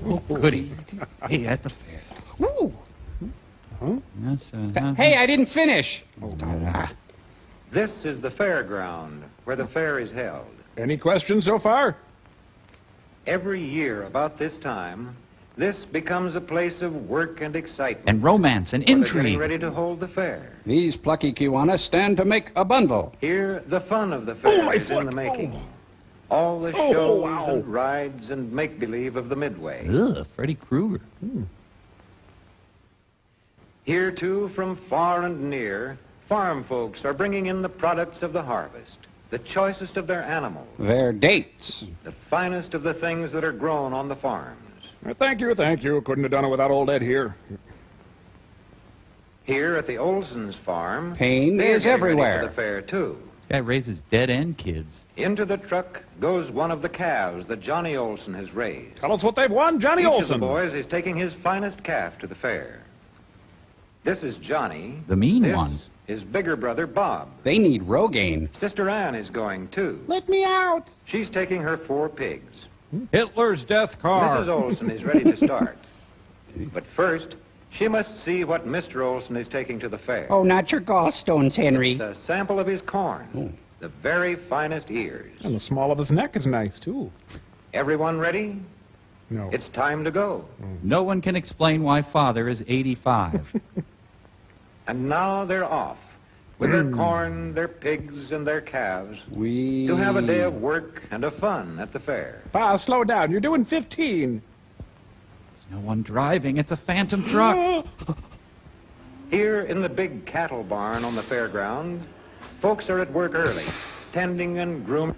Oh, goody. Hey, at the fair. Ooh. Huh? Yes, Hey, I didn't finish. This is the fairground where the fair is held. Any questions so far? Every year about this time, this becomes a place of work and excitement. And romance and They're intrigue. getting ready to hold the fair. These plucky Kiwanis stand to make a bundle. Here, the fun of the fair is in the making. All the shows and rides and make-believe of the Midway. Ugh, Freddy Krueger. Here, too, from far and near, farm folks are bringing in the products of the harvest, the choicest of their animals, Their dates. the finest of the things that are grown on the farms. Thank you, thank you. Couldn't have done it without old Ed here. Here at the Olson's farm, Pain they're is getting ready everywhere. for the fair, too. This guy raises dead-end kids. Into the truck goes one of the calves that Johnny Olson has raised. Tell us what they've won, Johnny Each Olson. of the boys is taking his finest calf to the fair. This is Johnny. The mean This one. His bigger brother, Bob. They need Rogaine. Sister Ann is going, too. Let me out. She's taking her 4 pigs. Hitler's death car. Mrs. Olson is ready to start. But first, she must see what Mr. Olson is taking to the fair. Oh, not your gallstones, Henry. It's a sample of his corn. The very finest ears. And the small of his neck is nice, too. Everyone ready? No. It's time to go. No one can explain why father is 85. And now they're off with their corn, their pigs, and their calves to have a day of work and of fun at the fair. Pa, slow down. You're doing 15. There's no one driving. It's a phantom truck. Here in the big cattle barn on the fairground, folks are at work early, tending and grooming.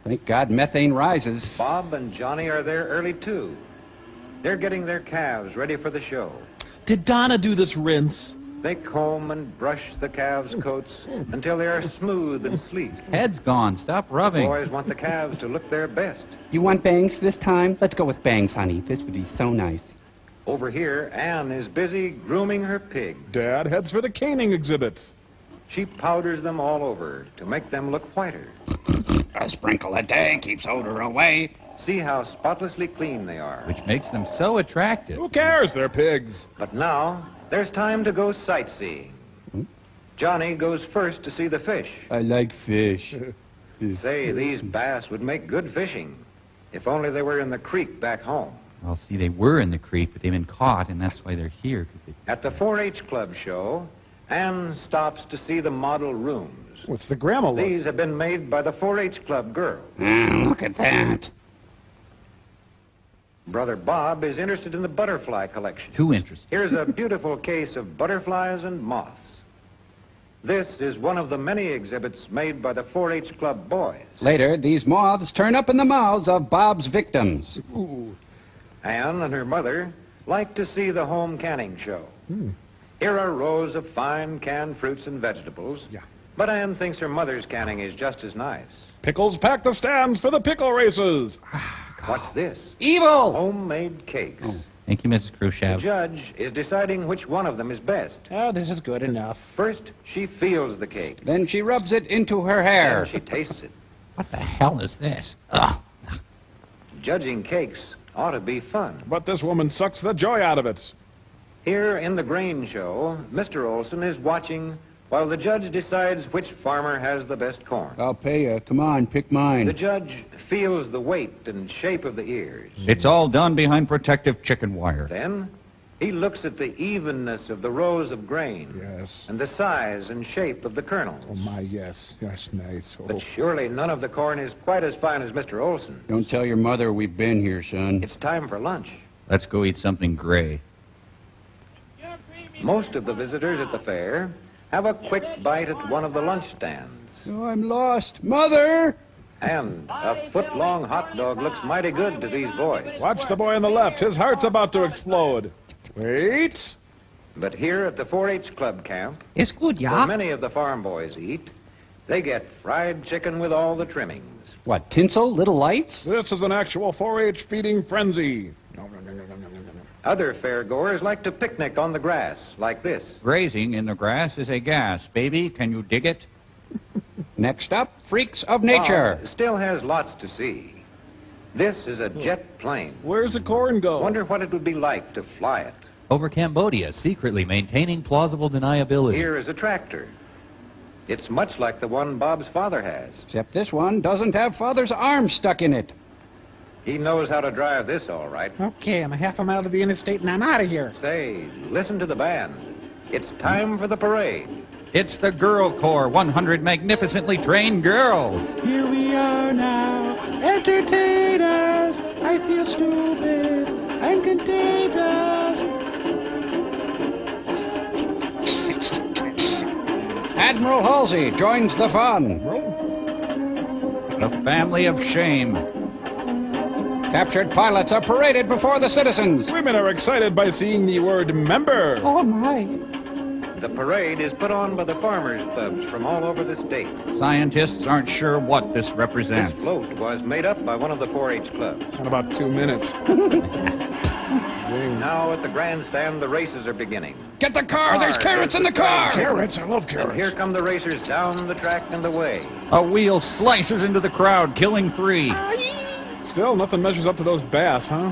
Thank God methane rises. Bob and Johnny are there early, too. They're getting their calves ready for the show. Did Donna do this rinse? They comb and brush the calves' coats until they are smooth and sleek. Head's gone. Stop rubbing. Boys want the calves to look their best. You want bangs this time? Let's go with bangs, honey. This would be so nice. Over here, Ann is busy grooming her pigs. Dad heads for the caning exhibit. She powders them all over to make them look whiter. A sprinkle a day keeps odor away. See how spotlessly clean they are. Which makes them so attractive. Who cares? They're pigs. But now, there's time to go sightseeing. Johnny goes first to see the fish. I like fish. Say, these bass would make good fishing, if only they were in the creek back home. Well, see, they were in the creek, but they've been caught, and that's why they're here. At the 4-H Club show, Ann stops to see the model rooms. What's the grandma look? These have been made by the 4-H Club girls. Look at that. Brother Bob is interested in the butterfly collection. Too interesting. Here's a beautiful case of butterflies and moths. This is one of the many exhibits made by the 4-H Club boys. Later, these moths turn up in the mouths of Bob's victims. Ann and her mother like to see the home canning show. Here are rows of fine canned fruits and vegetables. Yeah. But Ann thinks her mother's canning is just as nice. Pickles pack the stands for the pickle races. What's this? Evil! Homemade cakes. Thank you, Mrs. The Khrushchev. judge is deciding which one of them is best. Oh, this is good enough. First, she feels the cake. Then she rubs it into her hair. Then she tastes it. What the hell is this? Ugh. Judging cakes ought to be fun. But this woman sucks the joy out of it. Here in the grain show, Mr. Olson is watching while the judge decides which farmer has the best corn. I'll pay you. Come on, pick mine. The judge feels the weight and shape of the ears. It's all done behind protective chicken wire. Then he looks at the evenness of the rows of grain. Yes. And the size and shape of the kernels. Oh, my, yes. Yes, nice. Oh. But surely none of the corn is quite as fine as Mr. Olson. Don't tell your mother we've been here, son. It's time for lunch. Let's go eat something gray. Most of the visitors at the fair have a quick bite at one of the lunch stands. Oh, I'm lost. Mother! And a foot-long hot dog looks mighty good to these boys. Watch the boy on the left. His heart's about to explode. Wait. But here at the 4-H Club camp, It's good, where yeah? many of the farm boys eat, they get fried chicken with all the trimmings. What, tinsel? Little lights? This is an actual 4-H feeding frenzy. Nom, nom, nom, nom, nom, nom, nom. Other fairgoers like to picnic on the grass, like this. Grazing in the grass is a gas. Baby, can you dig it? Next up, freaks of nature. Bob still has lots to see. This is a jet plane. Where's the corn go? Wonder what it would be like to fly it. Over Cambodia, secretly maintaining plausible deniability. Here is a tractor. It's much like the one Bob's father has. Except this one doesn't have Father's arm stuck in it. He knows how to drive this all right. Okay, I'm a half a mile to the interstate and I'm out of here. Say, listen to the band. It's time for the parade. It's the Girl Corps, 100 magnificently trained girls. Here we are now, entertainers. I feel stupid and contagious. Admiral Halsey joins the fun. A family of shame. Captured pilots are paraded before the citizens. Women are excited by seeing the word member. Oh, my. The parade is put on by the farmers' clubs from all over the state. Scientists aren't sure what this This represents. float was made up by one of the 4-H clubs. In about 2 minutes. Zing. Now at the grandstand, the races are beginning. Get the car, there's carrots in the car. Carrots, I love And here carrots. come the racers down the track and away. A wheel slices into the crowd, killing 3. Still, nothing measures up to those bass, huh?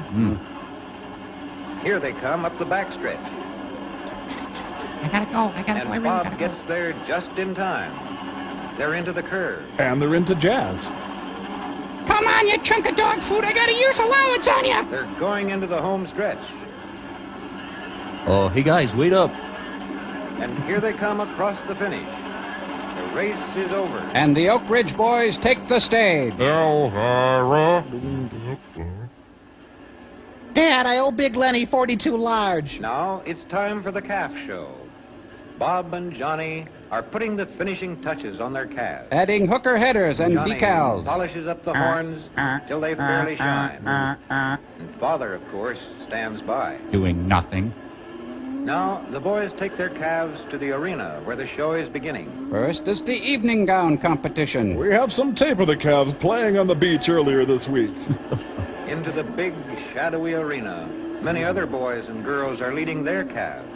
Here they come up the backstretch. I gotta go, I And Bob gets there just in time. They're into the curve. And they're into jazz. Come on, you chunk of dog food. I got a year's allowance on you. They're going into the home stretch. Oh, hey guys, wait up. And here they come across the finish. The race is over. And the Oak Ridge boys take the stage. Dad, I owe Big Lenny 42 large. Now it's time for the calf show. Bob and Johnny are putting the finishing touches on their calves. Adding hooker headers and Johnny decals. polishes up the horns till they fairly shine. And Father, of course, stands by. Doing nothing. Now the boys take their calves to the arena where the show is beginning. First is the evening gown competition. We have some tape of the calves playing on the beach earlier this week. Into the big, shadowy arena, many other boys and girls are leading their calves.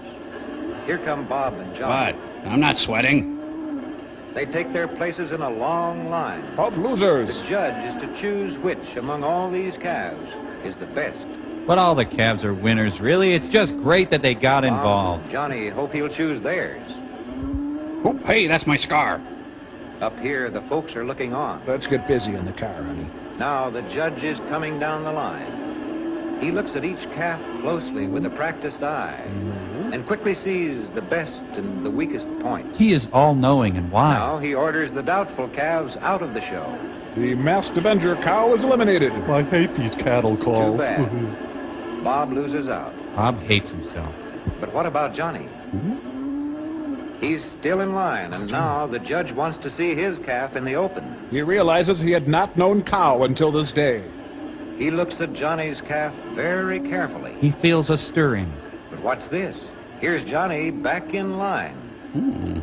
Here come Bob and Johnny. What? I'm not sweating. They take their places in a long line. Of The losers. judge is to choose which among all these calves is the best. But all the calves are winners, really. It's just great that they got Bob involved. and Johnny hope he'll choose theirs. Oh, hey, that's my scar. Up here, the folks are looking on. Let's get busy in the car, honey. Now the judge is coming down the line. He looks at each calf closely with a practiced eye and quickly sees the best and the weakest points. He is all-knowing and wise. Now he orders the doubtful calves out of the show. The masked Avenger cow is eliminated. I hate these cattle Too bad. Bob loses out. Bob hates himself. But what about Johnny? He's still in line, and now the judge wants to see his calf in the open. He realizes he had not known cow until this day. He looks at Johnny's calf very carefully. He feels a stirring. But what's this? Here's Johnny back in line.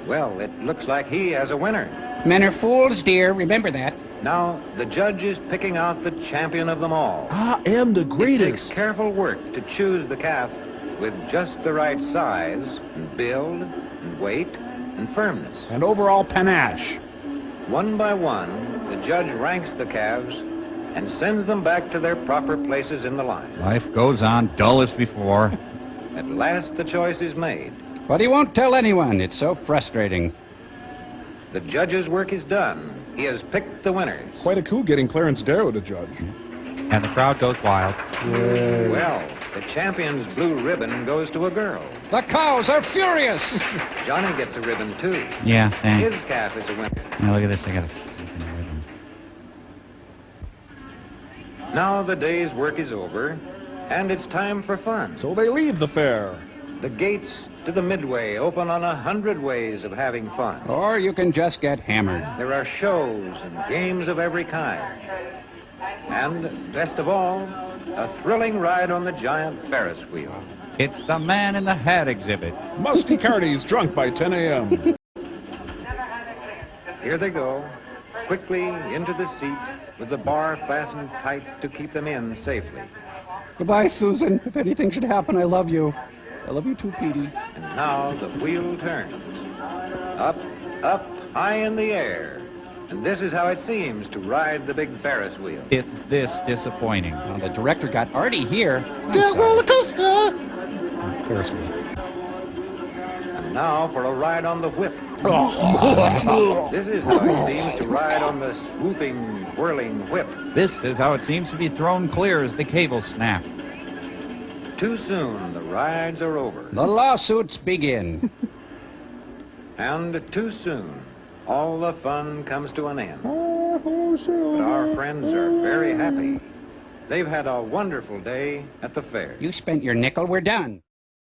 Well, it looks like he has a winner. Men are fools, dear. Remember that. Now, the judge is picking out the champion of them all. I am the It takes greatest. careful work to choose the calf with just the right size and build and weight and firmness. And overall panache. One by one, the judge ranks the calves and sends them back to their proper places in the line. Life goes on, dull as before. At last, the choice is made. But he won't tell anyone. It's so frustrating. The judge's work is done. He has picked the winners. Quite a coup getting Clarence Darrow to judge. And the crowd goes wild. Well, the champion's blue ribbon goes to a girl. The cows are furious. Johnny gets a ribbon, too. Yeah, His thanks. calf is a winner. Now look at this, I got a stick in the ribbon. Now the day's work is over, and it's time for fun. So they leave the fair. The gates to the Midway open on 100 ways of having fun. Or you can just get hammered. There are shows and games of every kind. And, best of all, a thrilling ride on the giant Ferris wheel. It's the Man in the Hat exhibit. Musty Cardi's drunk by 10 a.m. Here they go, quickly into the seat with the bar fastened tight to keep them in safely. Goodbye, Susan. If anything should happen, I love you. I love you too, Petey. And now the wheel turns. Up, up, high in the air. And this is how it seems to ride the big Ferris wheel. It's this disappointing. Well, the director got Artie here. I'm The sorry. roller coaster. Ferris wheel. And now for a ride on the whip. Oh. This is how it seems to ride on the swooping, whirling whip. This is how it seems to be thrown clear as the cable snap. Too soon, the rides are over. The lawsuits begin. And too soon, all the fun comes to an end. But our friends are very happy. They've had a wonderful day at the fair. You spent your nickel. We're done.